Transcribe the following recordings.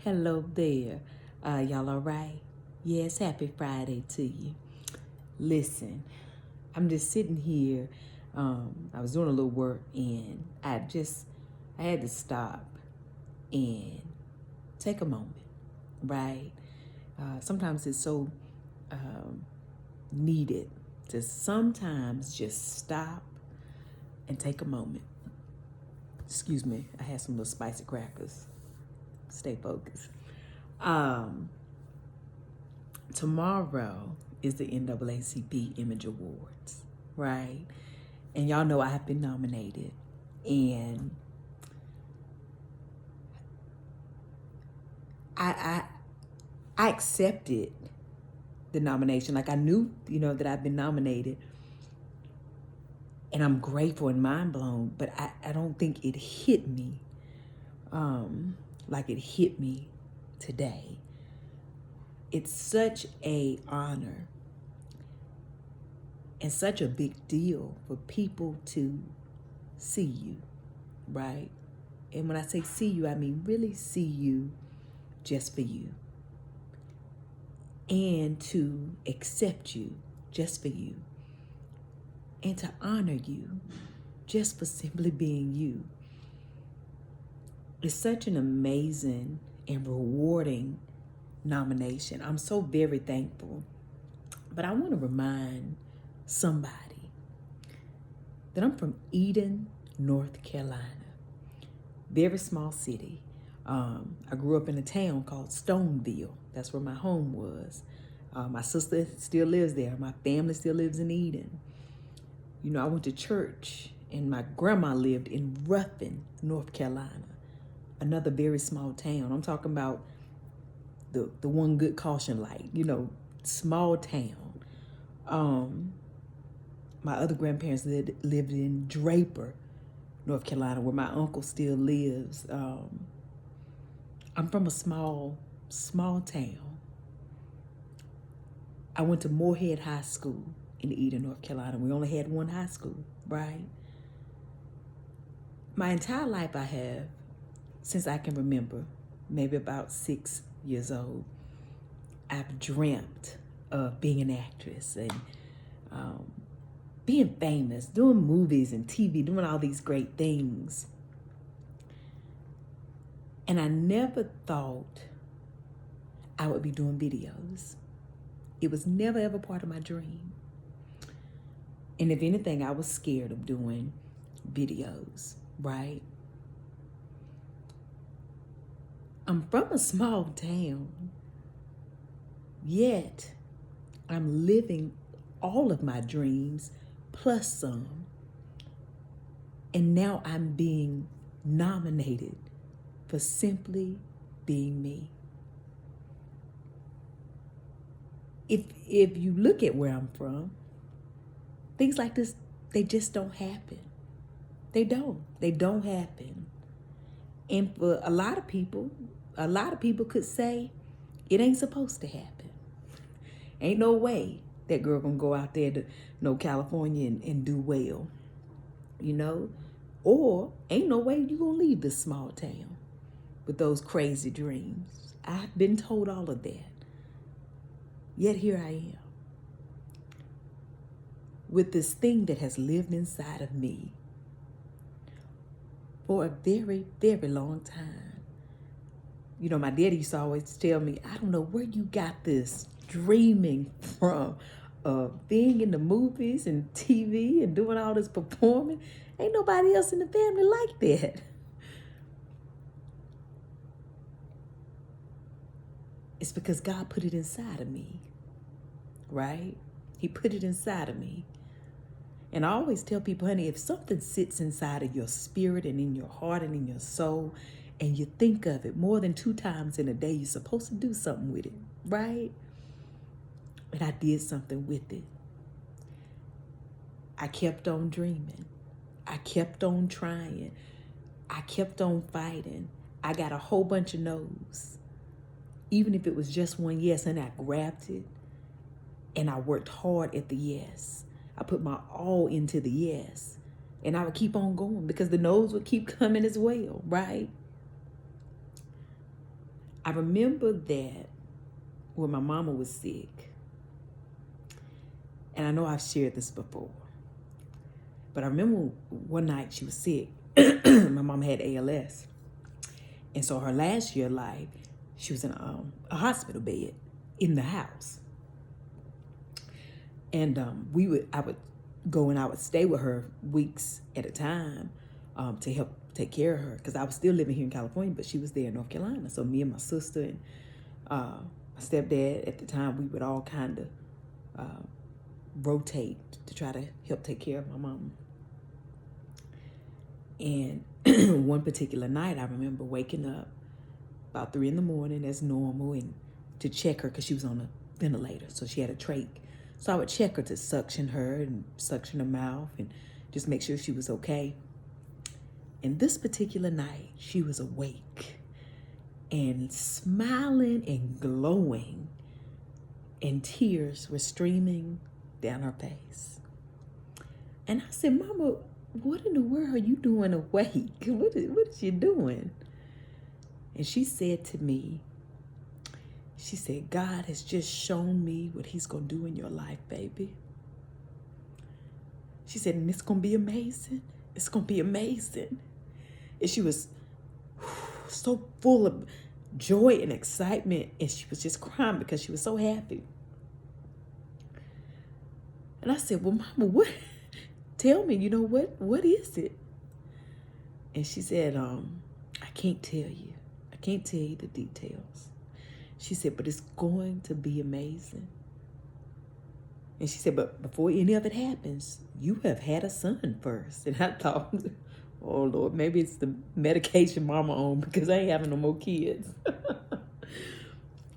Hello there. Y'all all right? Yes, happy Friday to you. Listen, I'm just sitting here. I was doing a little work and I had to stop and take a moment, right? Sometimes it's so needed to sometimes just stop and take a moment. Excuse me, I had some little spicy crackers. Stay focused. Um, Tomorrow is the NAACP Image Awards, right? And y'all know I have been nominated. And I I accepted the nomination. Like I knew, that I've been nominated. And I'm grateful and mind blown, but I don't think it hit me like it hit me today. It's such a honor and such a big deal for people to see you, right? And when I say see you, I mean really see you just for you. And to accept you just for you. And to honor you just for simply being you. It's such an amazing and rewarding nomination. I'm so very thankful. But I want to remind somebody that I'm from Eden, North Carolina. Very small city. I grew up in a town called Stoneville. That's where my home was. My sister still lives there. My family still lives in Eden. I went to church, and my grandma lived in Ruffin, North Carolina. Another very small town. I'm talking about the one good caution light, small town. My other grandparents lived in Draper, North Carolina, where my uncle still lives. I'm from a small town. I went to Moorhead High School in Eden, North Carolina. We only had one high school, right? My entire life I have, since I can remember, maybe about 6 years old, I've dreamt of being an actress and being famous, doing movies and TV, doing all these great things. And I never thought I would be doing videos. It was never ever part of my dream. And if anything, I was scared of doing videos, right? I'm from a small town, yet I'm living all of my dreams plus some. And now I'm being nominated for simply being me. If you look at where I'm from, things like this, they just don't happen. They don't happen. And for a lot of people could say it ain't supposed to happen. Ain't no way that girl gonna go out there to California and do well, or ain't no way you gonna leave this small town with those crazy dreams. I've been told all of that. Yet here I am with this thing that has lived inside of me for a very, very long time. My daddy used to always tell me, I don't know where you got this dreaming from of being in the movies and TV and doing all this performing. Ain't nobody else in the family like that. It's because God put it inside of me, right? He put it inside of me. And I always tell people, honey, if something sits inside of your spirit and in your heart and in your soul, and you think of it more than 2 times in a day, you're supposed to do something with it, right? And I did something with it. I kept on dreaming. I kept on trying. I kept on fighting. I got a whole bunch of no's. Even if it was just one yes, and I grabbed it, and I worked hard at the yes. I put my all into the yes. And I would keep on going because the no's would keep coming as well, right? I remember that when my mama was sick, and I know I've shared this before, but I remember one night she was sick. My mom had ALS. And so her last year of life, she was in a hospital bed in the house. And I would go and I would stay with her weeks at a time to help take care of her, because I was still living here in California, but she was there in North Carolina. So me and my sister and my stepdad at the time, we would all kind of rotate to try to help take care of my mom. And one particular night, I remember waking up about 3 a.m. as normal, and to check her because she was on a ventilator, so she had a trach. So I would check her to suction her and suction her mouth and just make sure she was okay. And this particular night, she was awake and smiling and glowing, and tears were streaming down her face. And I said, Mama, what in the world are you doing awake? What is you doing? And she said to me, she said, God has just shown me what he's going to do in your life, baby. She said, and it's going to be amazing. It's going to be amazing. And she was so full of joy and excitement, and she was just crying because she was so happy. And I said, well, Mama, what? Tell me, what is it? And she said, I can't tell you. I can't tell you the details. She said, but it's going to be amazing. And she said, but before any of it happens, you have had a son first. And I thought, oh, Lord, maybe it's the medication Mama on, because I ain't having no more kids.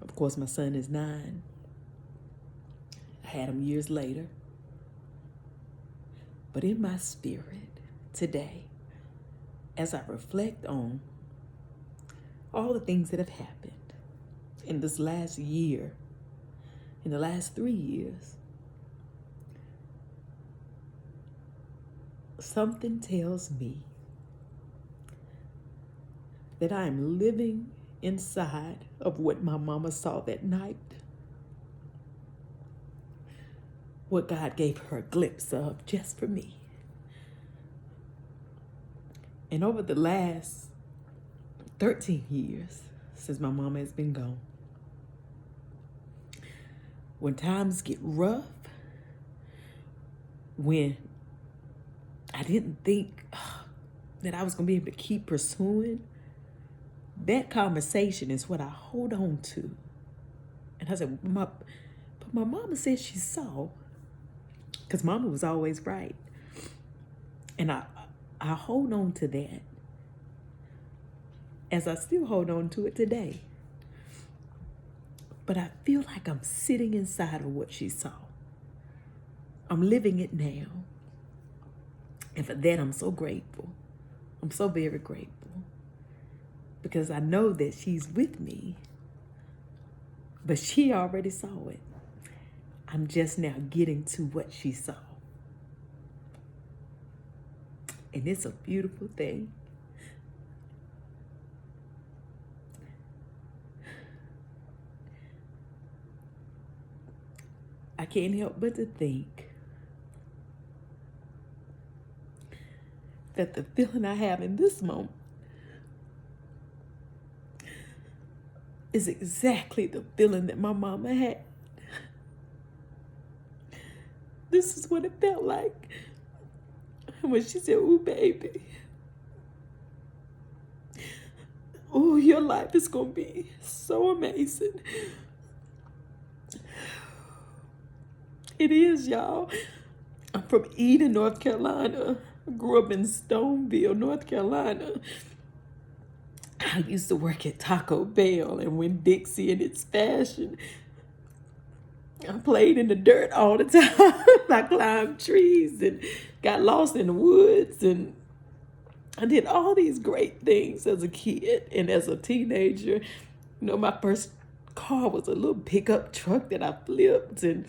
Of course, my son is 9. I had him years later. But in my spirit today, as I reflect on all the things that have happened in this last year, in the last 3 years, something tells me that I am living inside of what my mama saw that night, what God gave her a glimpse of just for me. And over the last 13 years since my mama has been gone, when times get rough, when I didn't think that I was going to be able to keep pursuing, that conversation is what I hold on to. And I said, but my mama said she saw, because mama was always right. And I hold on to that as I still hold on to it today. But I feel like I'm sitting inside of what she saw. I'm living it now. And for that, I'm so grateful. I'm so very grateful. Because I know that she's with me. But she already saw it. I'm just now getting to what she saw. And it's a beautiful thing. I can't help but to think that the feeling I have in this moment is exactly the feeling that my mama had. This is what it felt like when she said, "Ooh, baby. Oh, your life is going to be so amazing." It is, y'all. I'm from Eden, North Carolina. I grew up in Stoneville, North Carolina. I used to work at Taco Bell and when Dixie in its fashion. I played in the dirt all the time. I climbed trees and got lost in the woods, and I did all these great things as a kid and as a teenager. My first car was a little pickup truck that I flipped, and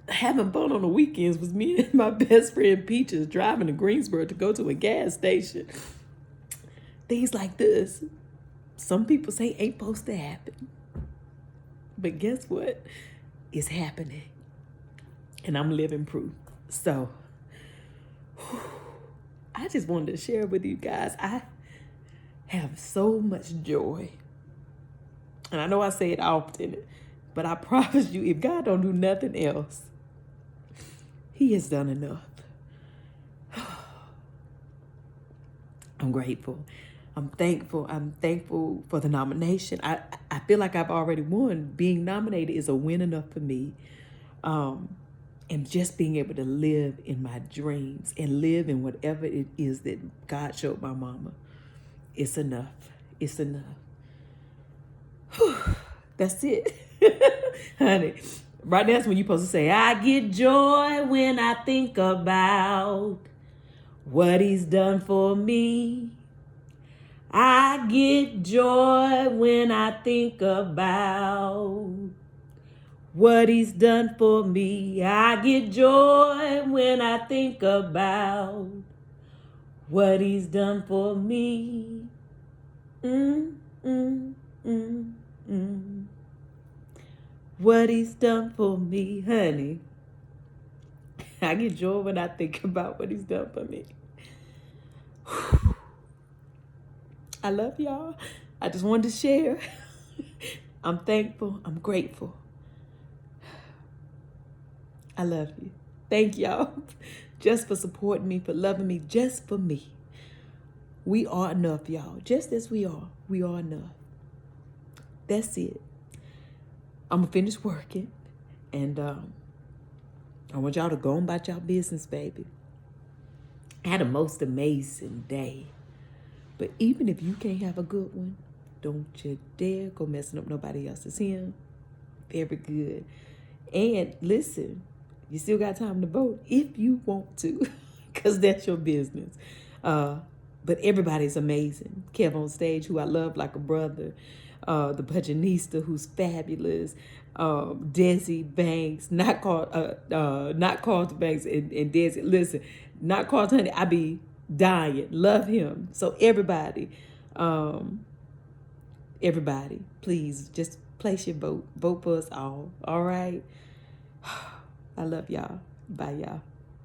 having fun on the weekends was me and my best friend Peaches driving to Greensboro to go to a gas station. Things like this. some people say ain't supposed to happen. But guess what? It's happening. And I'm living proof. So I just wanted to share with you guys. I have so much joy. And I know I say it often, but I promise you, if God don't do nothing else, he has done enough. I'm grateful. I'm thankful. I'm thankful for the nomination. I feel like I've already won. Being nominated is a win enough for me. And just being able to live in my dreams and live in whatever it is that God showed my mama. It's enough. It's enough. Whew. That's it. Honey, right now that's when you're supposed to say, I get joy when I think about what he's done for me. I get joy when I think about what he's done for me. I get joy when I think about what he's done for me. What he's done for me, honey. I get joy when I think about what he's done for me. I love y'all. I just wanted to share. I'm thankful. I'm grateful. I love you. Thank y'all just for supporting me, for loving me, just for me. We are enough, y'all. Just as we are enough. That's it. I'm going to finish working. And I want y'all to go on about y'all business, baby. I had a most amazing day. But even if you can't have a good one, don't you dare go messing up nobody else's hymn. Very good. And listen, you still got time to vote if you want to, because that's your business. But everybody's amazing. Kev on stage, who I love like a brother. The Budgetnista, who's fabulous. Desi Banks, not Carlton Banks, and Desi. Listen, not Carlton, honey, I be dying. Love him. So everybody, please just place your vote. Vote for us all. All right. I love y'all. Bye, y'all.